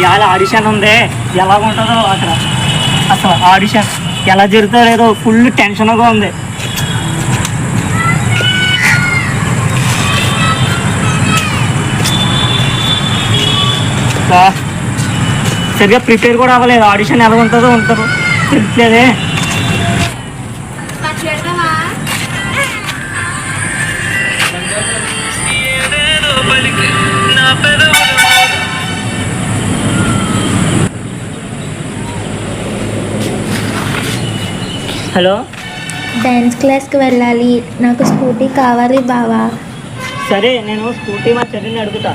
ఇవాళ ఆడిషన్ ఉంది, ఎలా ఉంటుందో అక్కడ అసలు ఆడిషన్ ఎలా జరుగుతుందో లేదో ఫుల్ టెన్షన్గా ఉంది. సరిగ్గా ప్రిపేర్ కూడా అవ్వలేదు, ఆడిషన్ ఎలా ఉంటుందో తెలియట్లేదే. హలో, డ్యాన్స్ క్లాస్కి వెళ్ళాలి, నాకు స్కూటీ కావాలి బావా. సరే నేను స్కూటీ మా చెల్లిని అడుగుతా.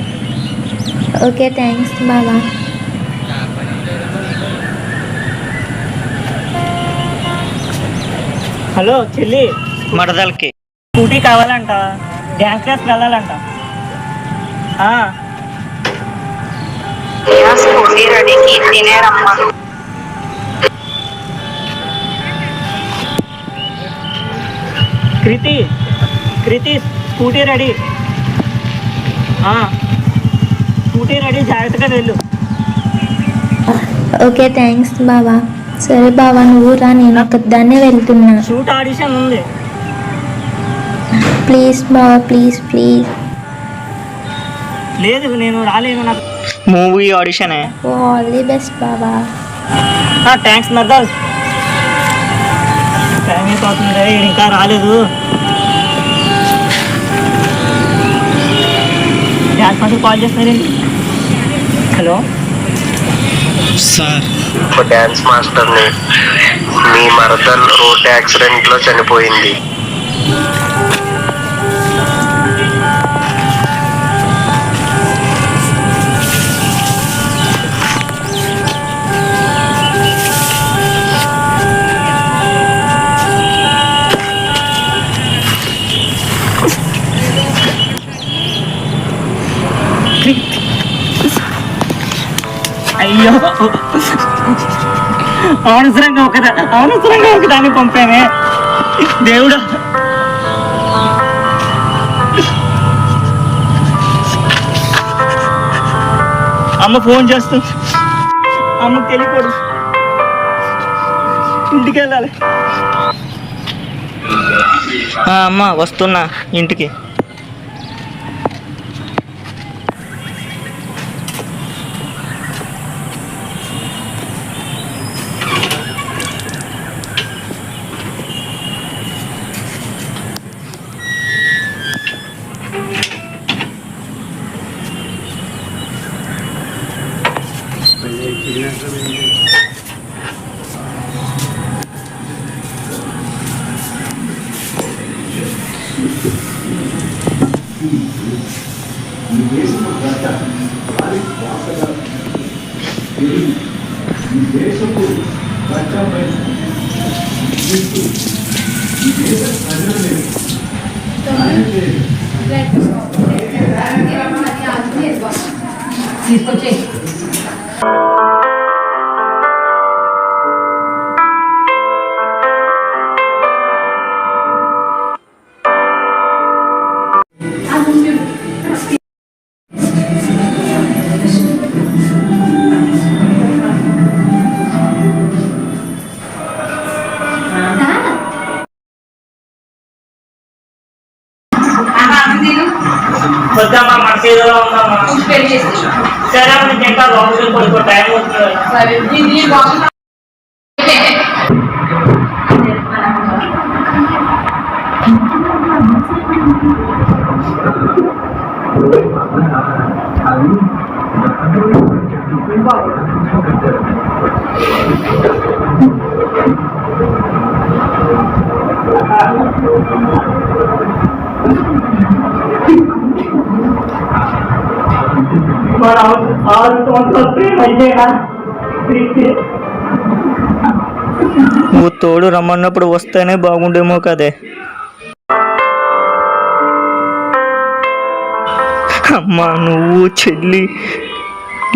ఓకే, థ్యాంక్స్ బావా. హలో చెల్లి, మరదలకి స్కూటీ కావాలంట, డ్యాన్స్ క్లాస్కి వెళ్ళాలంట. స్కూటీ రెడీకి తినేరమ్మా. కృతి స్కూటీ రెడీ, స్కూటీ రెడీ, జాగ్రత్తగా వెళ్ళు. ఓకే, థ్యాంక్స్ బావా. సరే బావా, నువ్వు రా, నేను ఒకదాన్నే వెళ్తున్నా. షూట్ ఆడిషన్ ఉంది. ప్లీజ్ బావా, ప్లీజ్ ప్లీజ్. లేదు నేను రాలేను, నాకు మూవీ ఆడిషనే. ఆల్ ది బెస్ట్ బావా. థ్యాంక్స్ మర్దల్. టైం అయిపోతుంది, ఇంకా రాలేదు. డ్యాన్స్ మాస్టర్ కాల్ చేస్తున్నారండి. హలో సార్, డ్యాన్స్ మాస్టర్ని, మీ మరదల్ రోడ్ యాక్సిడెంట్లో చనిపోయింది. అయ్యో, అనవసరంగా ఒకదాన్ని పంపానే దేవుడా. అమ్మ ఫోన్ చేస్తుంది, అమ్మకి తెలియకూడదు, ఇంటికి వెళ్ళాలి. అమ్మ వస్తున్నా ఇంటికి. వద్దామా, మన చేతిలో ఉందమ్మా. సరే ఇంకా లోపలికి పడుకో, టైం అవుతుంది. నువ్వు తోడు రమ్మన్నప్పుడు వస్తేనే బాగుండేమో కదే. అమ్మా, నువ్వు చెల్లి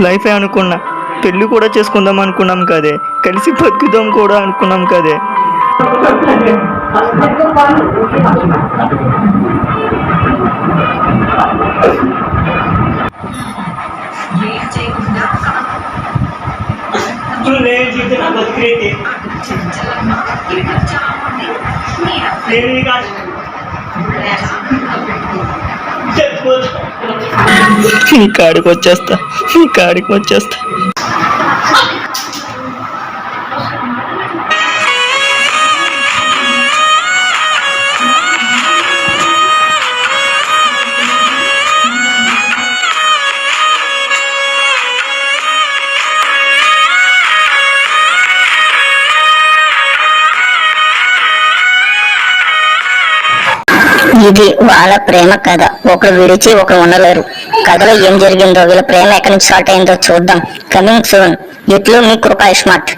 లైఫే అనుకున్నా, పెళ్ళి కూడా చేసుకుందాం అనుకున్నాం కదే, కలిసి బతుకుదాం కూడా అనుకున్నాం కదే. నీ కాడికి వచ్చేస్తా, నీ కాడికి వచ్చేస్తా. ఇది వాళ్ళ ప్రేమ కథ. ఒకరు విడిచి ఒకరు ఉండలేరు. కథలో ఏం జరిగిందో, వీళ్ళ ప్రేమ ఎక్కడి నుంచి స్టార్ట్ అయిందో చూద్దాం. Coming soon. ఇట్లు మీ కృపా స్మార్ట్.